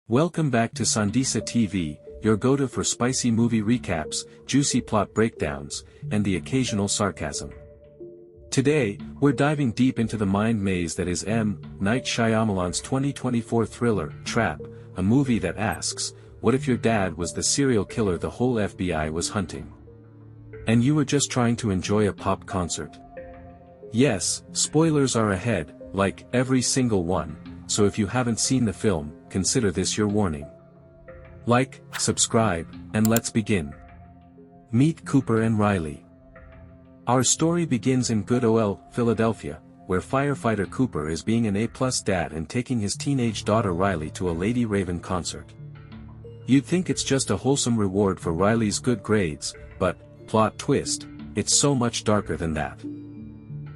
Welcome back to Sandisa TV, your go-to for spicy movie recaps, juicy plot breakdowns, and the occasional sarcasm. Today, we're diving deep into the mind maze that is M. Night Shyamalan's 2024 thriller, Trap, a movie that asks, what if your dad was the serial killer the whole FBI was hunting? And you were just trying to enjoy a pop concert? Yes, spoilers are ahead, like every single one, so if you haven't seen the film, consider this your warning. Like, subscribe, and let's begin. Meet Cooper and Riley. Our story begins in Good Ol', Philadelphia, where firefighter Cooper is being an A-plus dad and taking his teenage daughter Riley to a Lady Raven concert. You'd think it's just a wholesome reward for Riley's good grades, but, plot twist, it's so much darker than that.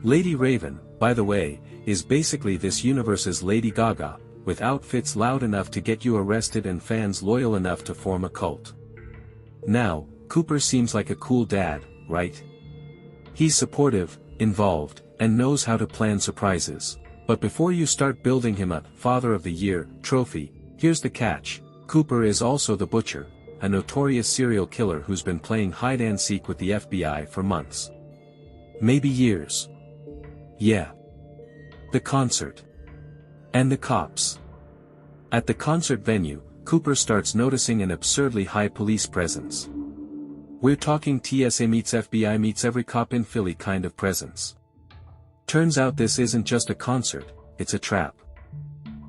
Lady Raven, by the way, is basically this universe's Lady Gaga, with outfits loud enough to get you arrested and fans loyal enough to form a cult. Now, Cooper seems like a cool dad, right? He's supportive, involved, and knows how to plan surprises. But before you start building him a Father of the Year trophy, here's the catch: Cooper is also the Butcher, a notorious serial killer who's been playing hide-and-seek with the FBI for months. Maybe years. Yeah. The concert. And the cops. At the concert venue, Cooper starts noticing an absurdly high police presence. We're talking TSA meets FBI meets every cop in Philly kind of presence. Turns out this isn't just a concert, it's a trap.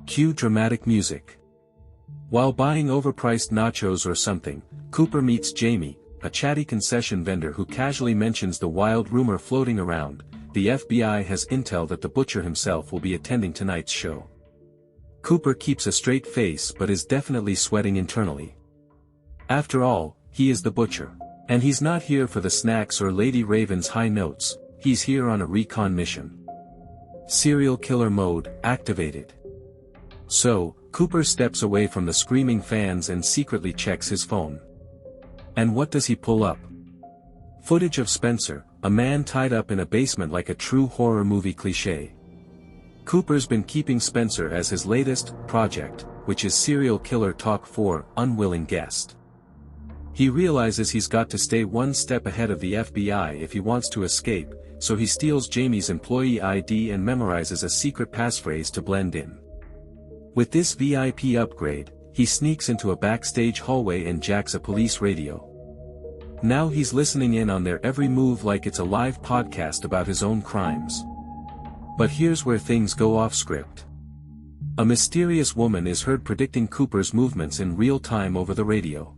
Cue dramatic music. While buying overpriced nachos or something, Cooper meets Jamie, a chatty concession vendor who casually mentions the wild rumor floating around: the FBI has intel that the Butcher himself will be attending tonight's show. Cooper keeps a straight face but is definitely sweating internally. After all, he is the Butcher. And he's not here for the snacks or Lady Raven's high notes, he's here on a recon mission. Serial killer mode activated. So, Cooper steps away from the screaming fans and secretly checks his phone. And what does he pull up? Footage of Spencer, a man tied up in a basement like a true horror movie cliché. Cooper's been keeping Spencer as his latest project, which is serial killer talk for unwilling guest. He realizes he's got to stay one step ahead of the FBI if he wants to escape, so he steals Jamie's employee ID and memorizes a secret passphrase to blend in. With this VIP upgrade, he sneaks into a backstage hallway and jacks a police radio. Now he's listening in on their every move like it's a live podcast about his own crimes. But here's where things go off script. A mysterious woman is heard predicting Cooper's movements in real time over the radio.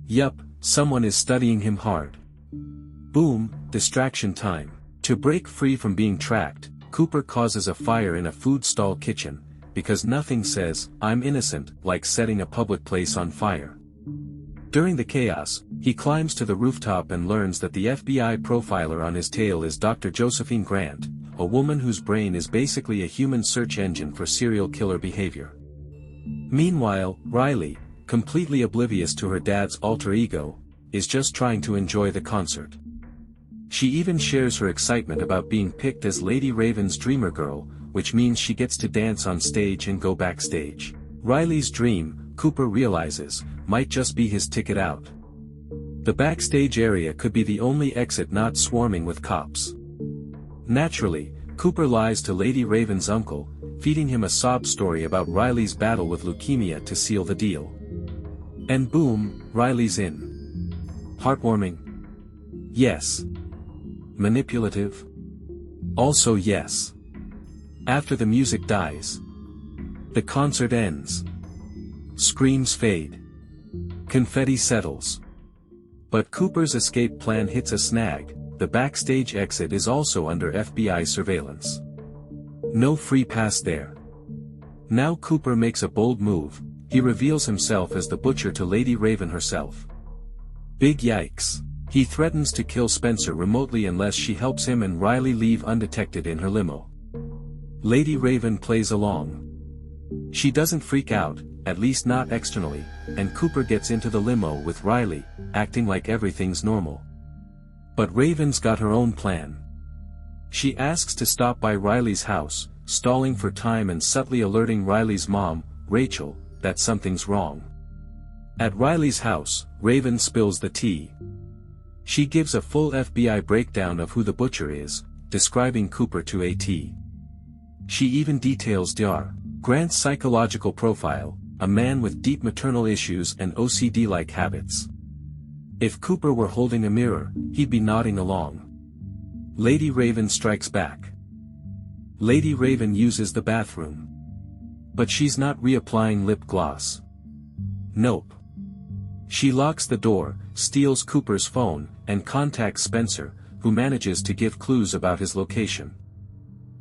Yup, someone is studying him hard. Boom, distraction time. To break free from being tracked, Cooper causes a fire in a food stall kitchen, because nothing says, "I'm innocent," like setting a public place on fire. During the chaos, he climbs to the rooftop and learns that the FBI profiler on his tail is Dr. Josephine Grant, a woman whose brain is basically a human search engine for serial killer behavior. Meanwhile, Riley, completely oblivious to her dad's alter ego, is just trying to enjoy the concert. She even shares her excitement about being picked as Lady Raven's dreamer girl, which means she gets to dance on stage and go backstage. Riley's dream, Cooper realizes, might just be his ticket out. The backstage area could be the only exit not swarming with cops. Naturally, Cooper lies to Lady Raven's uncle, feeding him a sob story about Riley's battle with leukemia to seal the deal. And boom, Riley's in. Heartwarming? Yes. Manipulative? Also yes. After the music dies, the concert ends. Screams fade. Confetti settles. But Cooper's escape plan hits a snag: the backstage exit is also under FBI surveillance. No free pass there. Now Cooper makes a bold move. He reveals himself as the Butcher to Lady Raven herself. Big yikes. He threatens to kill Spencer remotely unless she helps him and Riley leave undetected in her limo. Lady Raven plays along. She doesn't freak out, at least not externally, and Cooper gets into the limo with Riley, acting like everything's normal. But Raven's got her own plan. She asks to stop by Riley's house, stalling for time and subtly alerting Riley's mom, Rachel, that something's wrong. At Riley's house, Raven spills the tea. She gives a full FBI breakdown of who the butcher is, describing Cooper to a T. She even details Dr. Grant's psychological profile, a man with deep maternal issues and OCD-like habits. If Cooper were holding a mirror, he'd be nodding along. Lady Raven strikes back. Lady Raven uses the bathroom. But she's not reapplying lip gloss. Nope. She locks the door, steals Cooper's phone, and contacts Spencer, who manages to give clues about his location.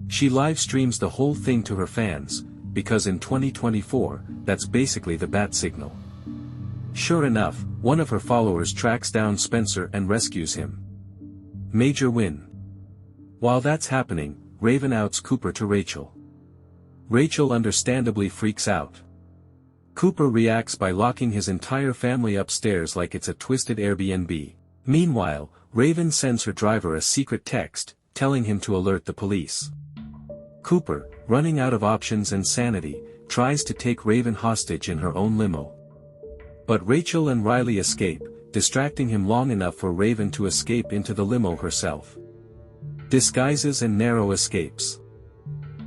She live streams the whole thing to her fans, because in 2024, that's basically the bat signal. Sure enough, one of her followers tracks down Spencer and rescues him. Major win. While that's happening, Raven outs Cooper to Rachel. Rachel understandably freaks out. Cooper reacts by locking his entire family upstairs like it's a twisted Airbnb. Meanwhile, Raven sends her driver a secret text, telling him to alert the police. Cooper, running out of options and sanity, tries to take Raven hostage in her own limo. But Rachel and Riley escape, distracting him long enough for Raven to escape into the limo herself. Disguises and narrow escapes.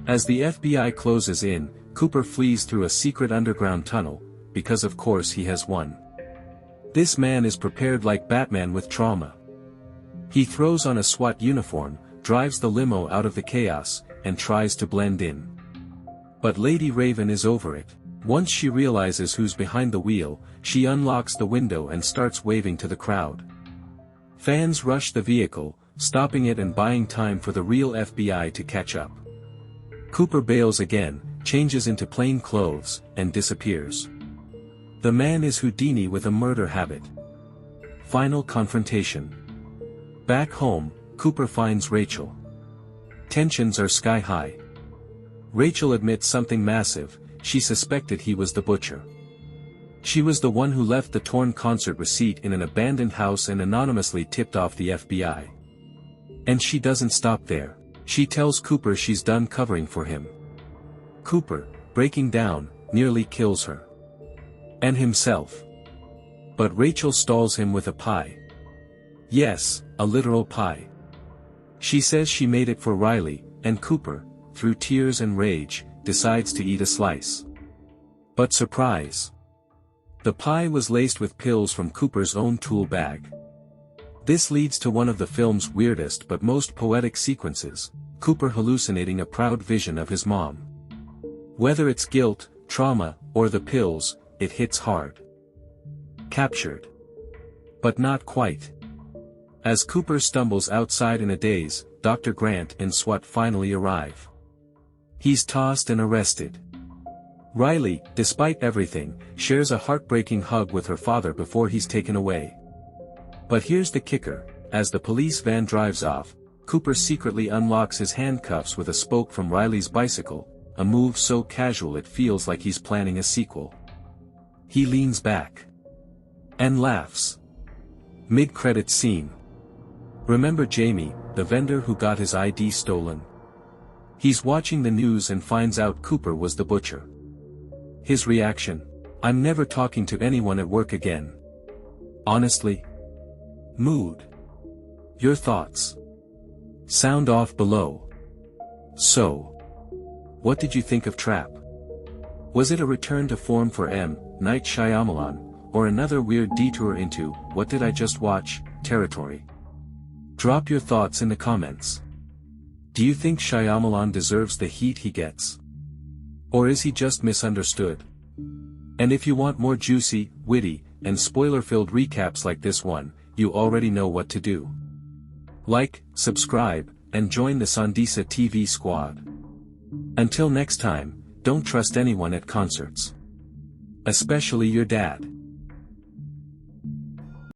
As the FBI closes in, Cooper flees through a secret underground tunnel, because of course he has one. This man is prepared like Batman with trauma. He throws on a SWAT uniform, drives the limo out of the chaos, and tries to blend in. But Lady Raven is over it. Once she realizes who's behind the wheel, she unlocks the window and starts waving to the crowd. Fans rush the vehicle, stopping it and buying time for the real FBI to catch up. Cooper bails again, changes into plain clothes, and disappears. The man is Houdini with a murder habit. Final confrontation. Back home, Cooper finds Rachel. Tensions are sky high. Rachel admits something massive: she suspected he was the butcher. She was the one who left the torn concert receipt in an abandoned house and anonymously tipped off the FBI. And she doesn't stop there. She tells Cooper she's done covering for him. Cooper, breaking down, nearly kills her. And himself. But Rachel stalls him with a pie. Yes, a literal pie. She says she made it for Riley, and Cooper, through tears and rage, decides to eat a slice. But surprise! The pie was laced with pills from Cooper's own tool bag. This leads to one of the film's weirdest but most poetic sequences, Cooper hallucinating a proud vision of his mom. Whether it's guilt, trauma, or the pills, it hits hard. Captured. But not quite. As Cooper stumbles outside in a daze, Dr. Grant and SWAT finally arrive. He's tossed and arrested. Riley, despite everything, shares a heartbreaking hug with her father before he's taken away. But here's the kicker: as the police van drives off, Cooper secretly unlocks his handcuffs with a spoke from Riley's bicycle, a move so casual it feels like he's planning a sequel. He leans back. And laughs. Mid-credit scene. Remember Jamie, the vendor who got his ID stolen? He's watching the news and finds out Cooper was the butcher. His reaction: I'm never talking to anyone at work again. Honestly? Mood. Your thoughts. Sound off below. So, what did you think of Trap? Was it a return to form for M. Night Shyamalan, or another weird detour into "what did I just watch" territory? Drop your thoughts in the comments. Do you think Shyamalan deserves the heat he gets? Or is he just misunderstood? And if you want more juicy, witty, and spoiler-filled recaps like this one, you already know what to do. Like, subscribe, and join the Sondisa TV squad. Until next time, don't trust anyone at concerts. Especially your dad.